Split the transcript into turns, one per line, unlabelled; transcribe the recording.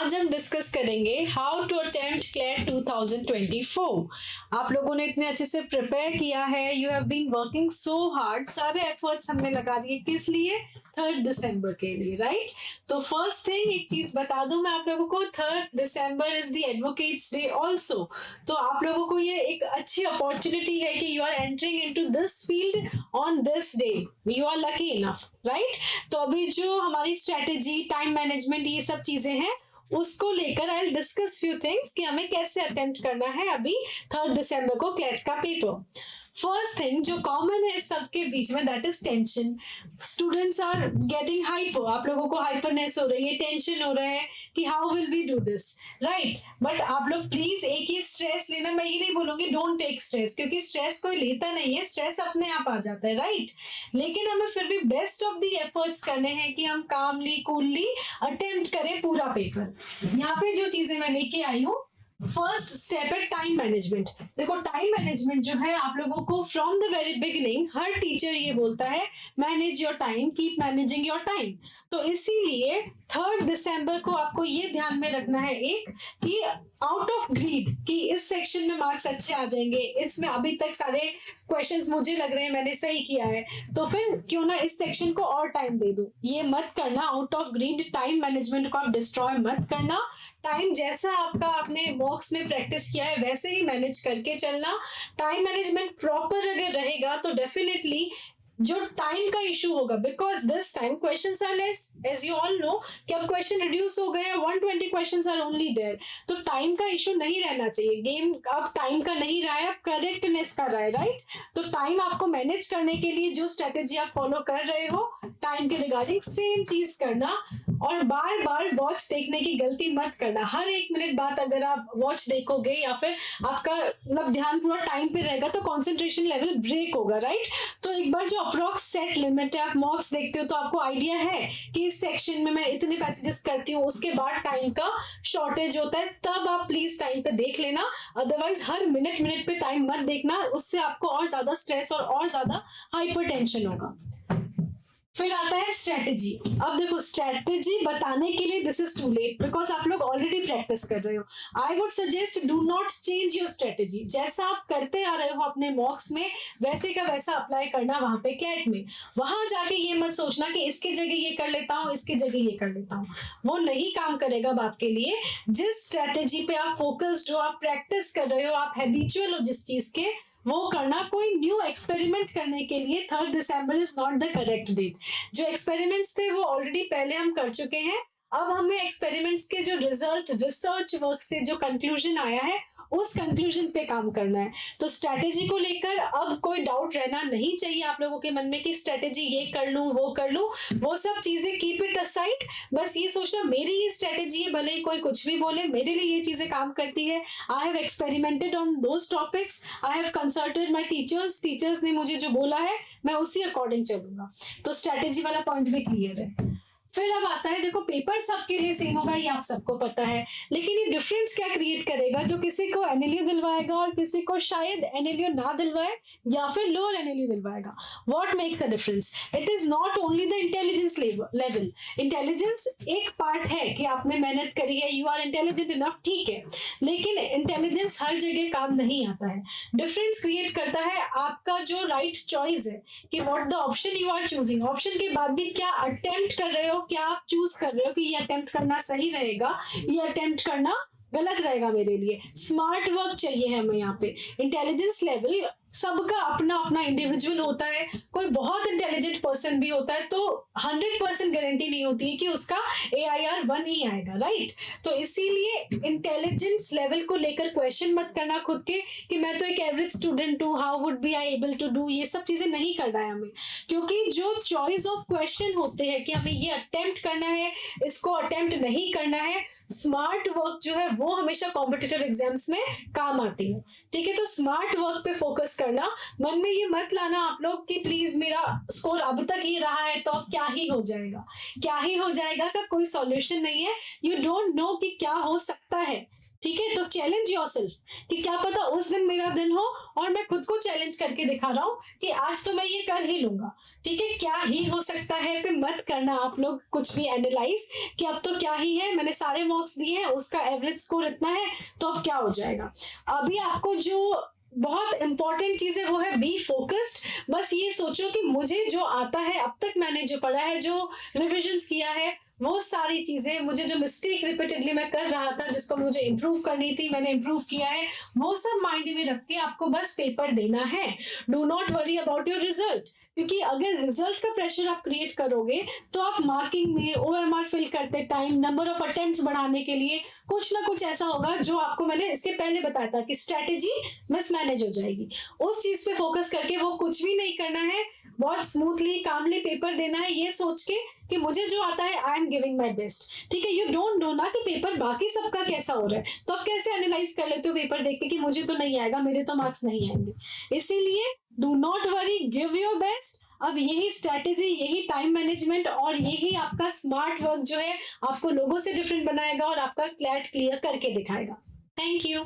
आज हम डिस्कस करेंगे हाउ टू अटेम्प्ट क्लैट 2024। आप लोगों ने इतने अच्छे से प्रिपेयर किया है, you have been working so hard, सारे एफर्ट्स हमने लगा दिए किस लिए? 3 दिसंबर के लिए, राइट? तो फर्स्ट थिंग एक चीज बता दूं मैं आप लोगों को, 3 December is the advocates day also. तो आप लोगों को ये एक अच्छी अपॉर्चुनिटी है कि you are entering into this field on this day, you are lucky enough, right? तो अभी जो हमारी स्ट्रेटेजी, टाइम मैनेजमेंट, ये सब चीजें हैं, उसको लेकर आई डिस्कस फ्यू थिंग्स कि हमें कैसे अटेम्प्ट करना है अभी 3 दिसंबर को क्लैट का पेपर। फर्स्ट थिंग जो कॉमन है सबके बीच में, that is tension. Students are getting hyper, आप लोगों को हाइपरनेस हो रही है, टेंशन हो रहा है कि how will we do this, right? But आप लोग प्लीज एक ही स्ट्रेस लेना, मैं ये नहीं बोलूंगी डोंट टेक स्ट्रेस, क्योंकि स्ट्रेस कोई लेता नहीं है, स्ट्रेस अपने आप आ जाता है, राइट? लेकिन हमें फिर भी बेस्ट ऑफ द एफर्ट्स करने हैं कि हम कामली कूलली अटेम्प्ट करें पूरा पेपर। यहाँ पे जो चीजें मैं लेके आई हूँ, फर्स्ट स्टेप है टाइम मैनेजमेंट। देखो टाइम मैनेजमेंट जो है आप लोगों को from the very beginning her teacher ये बोलता है manage your time, keep managing your time. तो इसीलिए 3 दिसंबर को आपको ये ध्यान में रखना है एक कि आउट ऑफ ग्रीड कि इस सेक्शन में मार्क्स अच्छे आ जाएंगे, इसमें अभी तक सारे क्वेश्चंस मुझे लग रहे हैं मैंने सही किया है, तो फिर क्यों ना इस सेक्शन को और टाइम दे दूं। ये मत करना, out of greed time management को आप डिस्ट्रॉय मत करना। टाइम जैसा आपका आपने बॉक्स में प्रैक्टिस किया है वैसे ही मैनेज करके चलना। टाइम मैनेजमेंट प्रॉपर अगर रहेगा तो डेफिनेटली जो टाइम का इशू होगा, because this time questions are less, as you all know कि अब क्वेश्चन रिड्यूस हो गए हैं, 120 क्वेश्चंस आर ओनली देयर। तो टाइम का इशू नहीं रहना चाहिए, गेम अब टाइम का नहीं रहा है, अब करेक्टनेस का रहा है, राइट? तो टाइम आपको मैनेज करने के लिए जो स्ट्रेटेजी आप फॉलो कर रहे हो टाइम के रिगार्डिंग, सेम चीज करना। और बार बार वॉच देखने की गलती मत करना। हर 1 मिनट बाद अगर आप वॉच देखोगे या फिर आपका मतलब ध्यान पूरा टाइम पे रहेगा तो कॉन्सेंट्रेशन लेवल ब्रेक होगा, राइट? तो एक बार जो अप्रोक्स सेट लिमिट है, आप मॉक्स देखते हो तो आपको आइडिया है कि इस सेक्शन में मैं इतने पैसेजेस करती हूँ, उसके बाद टाइम का शॉर्टेज होता है, तब आप प्लीज टाइम पे देख लेना। अदरवाइज हर मिनट मिनट पे टाइम मत देखना, उससे आपको और ज्यादा स्ट्रेस और ज्यादा हाइपर टेंशन होगा। फिर आता है स्ट्रेटेजी। अब देखो स्ट्रेटेजी बताने के लिए this is too late, because आप लोग ऑलरेडी प्रैक्टिस कर रहे हो। I would suggest do not change your strategy, जैसा आप करते आ रहे हो अपने मॉक्स में वैसे का वैसा अप्लाई करना वहां पे क्लैट में। वहां जाके ये मत सोचना कि इसके जगह ये कर लेता हूँ, इसके जगह ये कर लेता हूँ, वो नहीं काम करेगा बात के लिए। जिस स्ट्रेटेजी पे आप फोकस्ड हो, आप प्रैक्टिस कर रहे हो, आप हैबिचुअल हो जिस चीज के, वो करना। कोई न्यू एक्सपेरिमेंट करने के लिए 3 December is not the correct date. जो एक्सपेरिमेंट्स थे वो ऑलरेडी पहले हम कर चुके हैं। अब हमें एक्सपेरिमेंट्स के जो रिजल्ट, रिसर्च वर्क से जो कंक्लूजन आया है उस कंक्लूजन पे काम करना है। तो स्ट्रेटेजी को लेकर अब कोई डाउट रहना नहीं चाहिए आप लोगों के मन में कि स्ट्रेटेजी ये कर लूं वो कर लूं, वो सब चीजें कीप इट असाइड। बस ये सोचना मेरी ये स्ट्रेटेजी है, भले ही कोई कुछ भी बोले, मेरे लिए ये चीजें काम करती है। I have experimented on those topics, I have consulted my teachers, teachers ने मुझे जो बोला है मैं उसी अकॉर्डिंग चलूंगा। तो स्ट्रेटेजी वाला पॉइंट भी क्लियर है। फिर अब आता है, देखो पेपर सबके लिए सेम होगा ये आप सबको पता है, लेकिन ये डिफरेंस क्या क्रिएट करेगा, जो किसी को एनएलयू दिलवाएगा और किसी को शायद एनएलयू ना दिलवाए या फिर लोअर एनएलयू दिलवाएगा। What makes a difference? It is not only the intelligence level. Intelligence एक पार्ट है कि आपने मेहनत करी है, यू आर इंटेलिजेंट इनफ, ठीक है, लेकिन इंटेलिजेंस हर जगह काम नहीं आता है। डिफरेंस क्रिएट करता है आपका जो राइट चॉइस है कि what the option you are choosing. Option के बाद भी क्या अटेम्प्ट कर रहे हो, क्या आप चूज कर रहे हो कि ये अटेम्प्ट करना सही रहेगा, ये अटेम्प्ट करना गलत रहेगा मेरे लिए। स्मार्ट वर्क चाहिए हमें यहाँ पे। इंटेलिजेंस लेवल सबका अपना अपना इंडिविजुअल होता है। कोई बहुत इंटेलिजेंट पर्सन भी होता है तो 100% गारंटी नहीं होती है कि उसका AIR 1 ही आएगा, राइट? तो इसीलिए इंटेलिजेंस लेवल को लेकर क्वेश्चन मत करना खुद के कि मैं तो एक एवरेज स्टूडेंट हूँ, how would be I able to do, ये सब चीजें नहीं करना है हमें। क्योंकि जो चॉइस ऑफ क्वेश्चन होते हैं कि हमें ये अटेम्प्ट करना है, इसको अटेम्प्ट नहीं करना है, स्मार्ट वर्क जो है वो हमेशा कॉम्पिटिटिव एग्जाम्स में काम आती है, ठीक है? तो स्मार्ट वर्क पे फोकस करना। मन में ये मत लाना आप लोग कि प्लीज मेरा स्कोर अब तक ये रहा है तो अब क्या ही हो जाएगा, क्या ही हो जाएगा का कोई सॉल्यूशन नहीं है। यू डोंट नो कि क्या हो सकता है, ठीक है, तो चैलेंज योरसेल्फ कि क्या पता उस दिन मेरा दिन हो और मैं खुद को चैलेंज करके दिखा रहा हूँ कि आज तो मैं ये कर ही लूंगा। ठीक है, क्या ही हो सकता है पे मत करना आप लोग कुछ भी एनालाइज कि अब तो क्या ही है, मैंने सारे मार्क्स दिए हैं, उसका एवरेज स्कोर इतना है, तो अब क्या हो जाएगा। अभी आपको जो बहुत इंपॉर्टेंट चीज है वो है बी फोकस्ड। बस ये सोचो कि मुझे जो आता है, अब तक मैंने जो पढ़ा है, जो रिविजन्स किया है, वो सारी चीजें, मुझे जो मिस्टेक रिपीटेडली मैं कर रहा था जिसको मुझे इम्प्रूव करनी थी, मैंने इम्प्रूव किया है, वो सब माइंड में रख के आपको बस पेपर देना है। Do not worry about your result, क्योंकि अगर रिजल्ट का प्रेशर आप क्रिएट करोगे तो आप मार्किंग में ओएमआर फिल करते टाइम, नंबर ऑफ अटेम्प्ट्स बढ़ाने के लिए कुछ ना कुछ ऐसा होगा जो आपको मैंने इसके पहले बताया था कि स्ट्रेटेजी मिसमैनेज हो जाएगी। उस चीज पे फोकस करके वो कुछ भी नहीं करना है, बहुत स्मूथली कामली पेपर देना है, ये सोच के कि मुझे जो आता है I am giving my best. ठीक है, यू डोंट नो ना कि पेपर बाकी सबका कैसा हो रहा है, तो आप कैसे एनालाइज कर लेते हो पेपर देख के कि मुझे तो नहीं आएगा, मेरे तो मार्क्स नहीं आएंगे। इसीलिए do not worry, give your best. अब यही स्ट्रैटेजी, यही टाइम मैनेजमेंट और यही आपका स्मार्ट वर्क जो है आपको लोगों से डिफरेंट बनाएगा और आपका क्लैट क्लियर करके दिखाएगा। Thank you.